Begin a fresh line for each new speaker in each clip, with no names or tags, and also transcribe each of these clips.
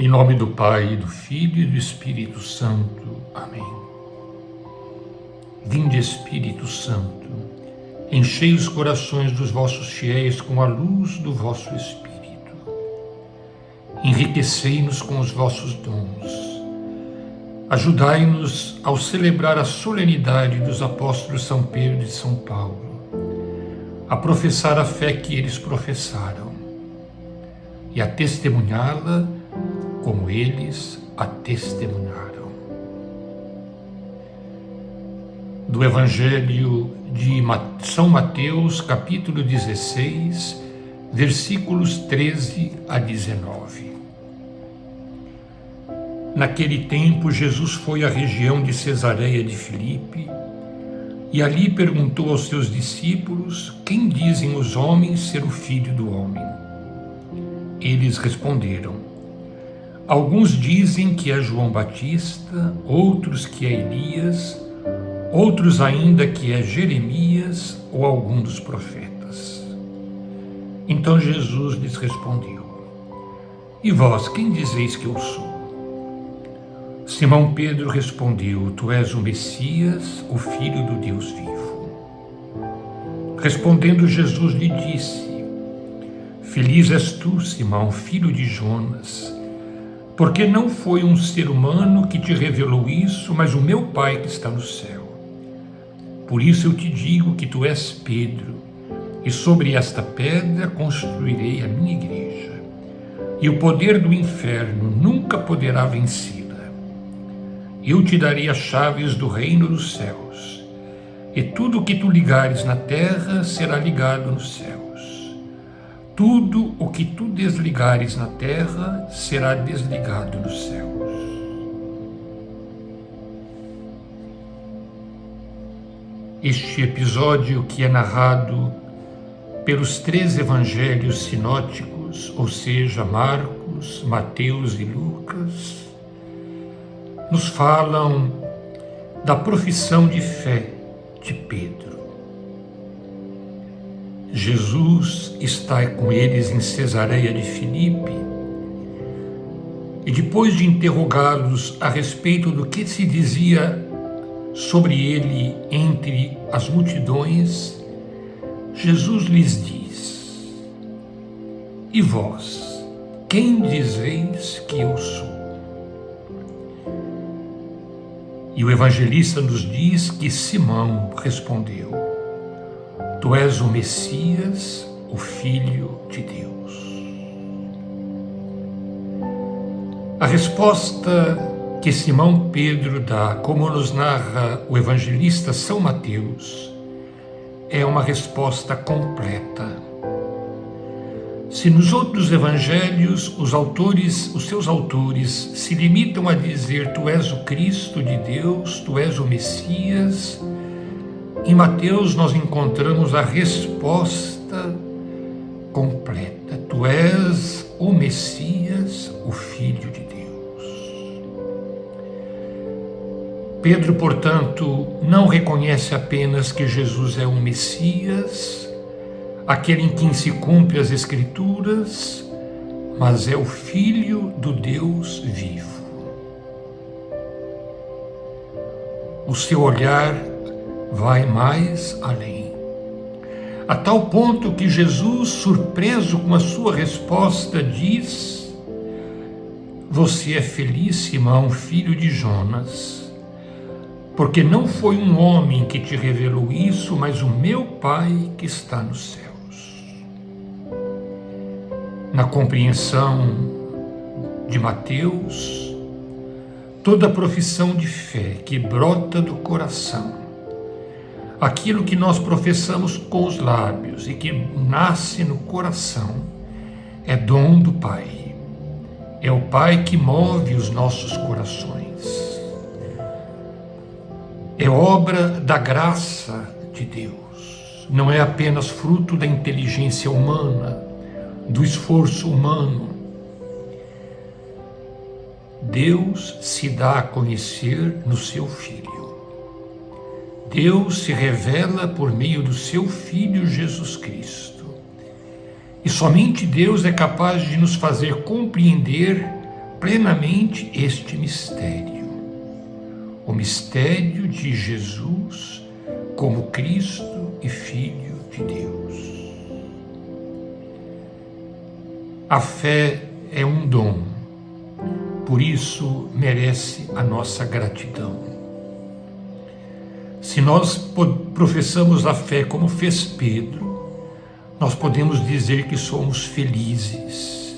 nome do Pai, do Filho e do Espírito Santo. Amém. Vinde, Espírito Santo, enchei os corações dos vossos fiéis com a luz do vosso Espírito. Enriquecei-nos com os vossos dons. Ajudai-nos ao celebrar a solenidade dos apóstolos São Pedro e São Paulo, a professar a fé que eles professaram e a testemunhá-la como eles a testemunharam. Do Evangelho de São Mateus, capítulo 16, versículos 13 a 19. Naquele tempo, Jesus foi à região de Cesareia de Filipe e ali perguntou aos seus discípulos: quem dizem os homens ser o Filho do Homem? Eles responderam: alguns dizem que é João Batista, outros que é Elias, outros ainda que é Jeremias ou algum dos profetas. Então Jesus lhes respondeu: e vós, quem dizeis que eu sou? Simão Pedro respondeu: tu és o Messias, o Filho do Deus vivo. Respondendo Jesus lhe disse: feliz és tu, Simão, filho de Jonas, porque não foi um ser humano que te revelou isso, mas o meu Pai que está no céu. Por isso eu te digo que tu és Pedro, e sobre esta pedra construirei a minha igreja, e o poder do inferno nunca poderá vencê-la. Eu te darei as chaves do reino dos céus, e tudo o que tu ligares na terra será ligado nos céus. Tudo o que tu desligares na terra será desligado nos céus. Este episódio, que é narrado pelos 3 evangelhos sinóticos, ou seja, Marcos, Mateus e Lucas, nos falam da profissão de fé de Pedro. Jesus está com eles em Cesareia de Filipe e, depois de interrogá-los a respeito do que se dizia sobre ele entre as multidões, Jesus lhes diz: e vós, quem dizeis que eu sou? E o evangelista nos diz que Simão respondeu: tu és o Messias, o Filho de Deus. A resposta que Simão Pedro dá, como nos narra o evangelista São Mateus, é uma resposta completa. Se nos outros evangelhos os seus autores se limitam a dizer tu és o Cristo de Deus, tu és o Messias, em Mateus nós encontramos a resposta completa: tu és o Messias, o Filho de Deus. Pedro, portanto, não reconhece apenas que Jesus é um Messias, aquele em quem se cumpre as Escrituras, mas é o Filho do Deus vivo. O seu olhar vai mais além, a tal ponto que Jesus, surpreso com a sua resposta, diz: você é feliz, Simão, filho de Jonas, porque não foi um homem que te revelou isso, mas o meu Pai que está nos céus. Na compreensão de Mateus, toda a profissão de fé que brota do coração, aquilo que nós professamos com os lábios e que nasce no coração, é dom do Pai. É o Pai que move os nossos corações. É obra da graça de Deus. Não é apenas fruto da inteligência humana, do esforço humano. Deus se dá a conhecer no seu Filho. Deus se revela por meio do seu Filho Jesus Cristo. E somente Deus é capaz de nos fazer compreender plenamente este mistério, o mistério de Jesus como Cristo e Filho de Deus. A fé é um dom, por isso merece a nossa gratidão. Se nós professamos a fé como fez Pedro, nós podemos dizer que somos felizes,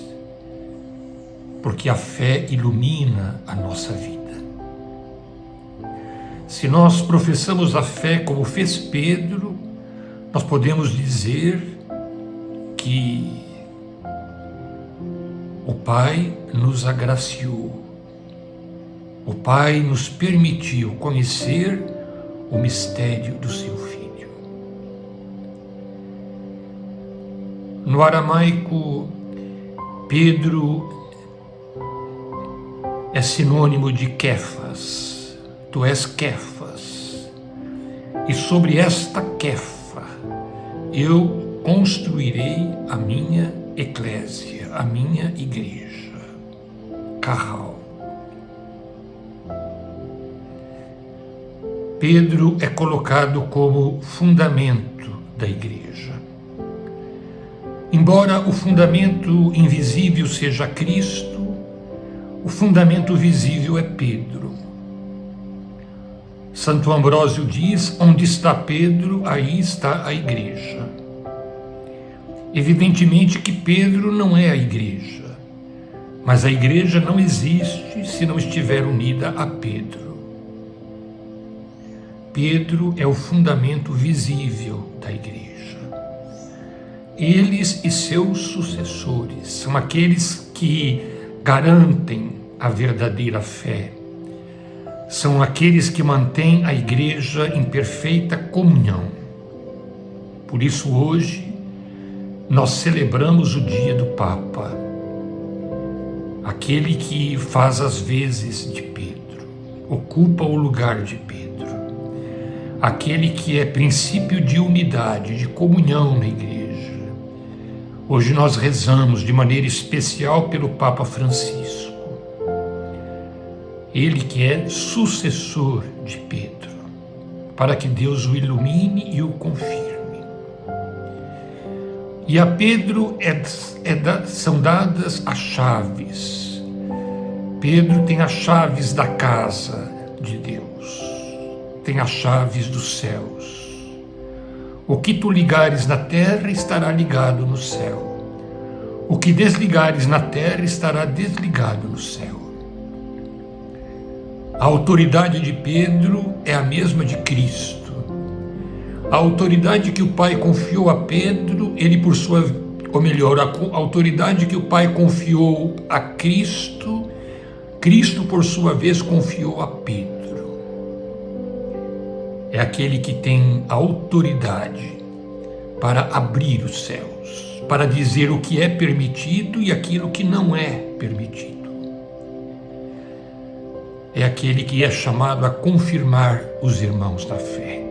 porque a fé ilumina a nossa vida. Se nós professamos a fé como fez Pedro, nós podemos dizer que o Pai nos agraciou, o Pai nos permitiu conhecer o mistério do seu Filho. No aramaico, Pedro é sinônimo de Kefas. Tu és Kefas. E sobre esta Kefa eu construirei a minha eclésia, a minha igreja. Carral. Pedro é colocado como fundamento da igreja. Embora o fundamento invisível seja Cristo, o fundamento visível é Pedro. Santo Ambrósio diz: onde está Pedro, aí está a igreja. Evidentemente que Pedro não é a igreja, mas a igreja não existe se não estiver unida a Pedro. Pedro é o fundamento visível da igreja. Eles e seus sucessores são aqueles que garantem a verdadeira fé. São aqueles que mantêm a igreja em perfeita comunhão. Por isso hoje nós celebramos o dia do Papa, aquele que faz as vezes de Pedro, ocupa o lugar de Pedro. Aquele que é princípio de unidade, de comunhão na igreja. Hoje nós rezamos de maneira especial pelo Papa Francisco. Ele que é sucessor de Pedro, para que Deus o ilumine e o confirme. E a Pedro são dadas as chaves. Pedro tem as chaves da casa de Deus. Tem as chaves dos céus. O que tu ligares na terra estará ligado no céu. O que desligares na terra estará desligado no céu. A autoridade de Pedro é a mesma de Cristo. A autoridade que o Pai confiou a Pedro, a autoridade que o Pai confiou a Cristo, Cristo por sua vez confiou a Pedro. É aquele que tem autoridade para abrir os céus, para dizer o que é permitido e aquilo que não é permitido. É aquele que é chamado a confirmar os irmãos da fé.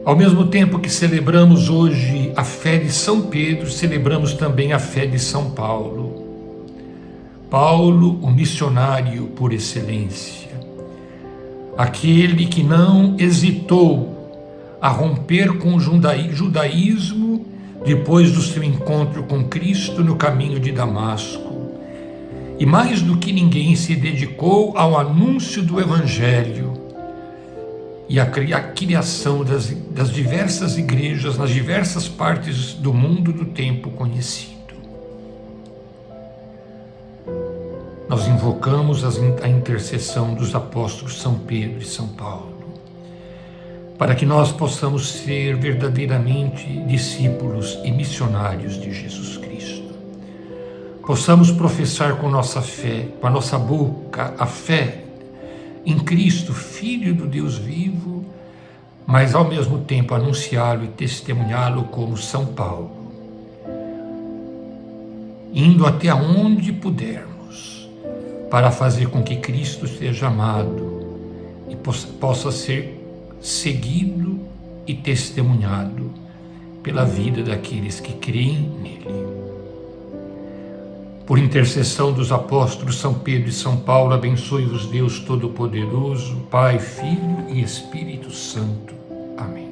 Ao mesmo tempo que celebramos hoje a fé de São Pedro, celebramos também a fé de São Paulo. Paulo, o missionário por excelência. Aquele que não hesitou a romper com o judaísmo depois do seu encontro com Cristo no caminho de Damasco. E mais do que ninguém se dedicou ao anúncio do Evangelho e à criação das diversas igrejas nas diversas partes do mundo do tempo conhecido. Nós invocamos a intercessão dos apóstolos São Pedro e São Paulo, para que nós possamos ser verdadeiramente discípulos e missionários de Jesus Cristo. Possamos professar com nossa fé, com a nossa boca, a fé em Cristo, Filho do Deus vivo, mas ao mesmo tempo anunciá-lo e testemunhá-lo como São Paulo, indo até onde pudermos, para fazer com que Cristo seja amado e possa ser seguido e testemunhado pela vida daqueles que creem nele. Por intercessão dos apóstolos São Pedro e São Paulo, abençoe-vos Deus Todo-Poderoso, Pai, Filho e Espírito Santo. Amém.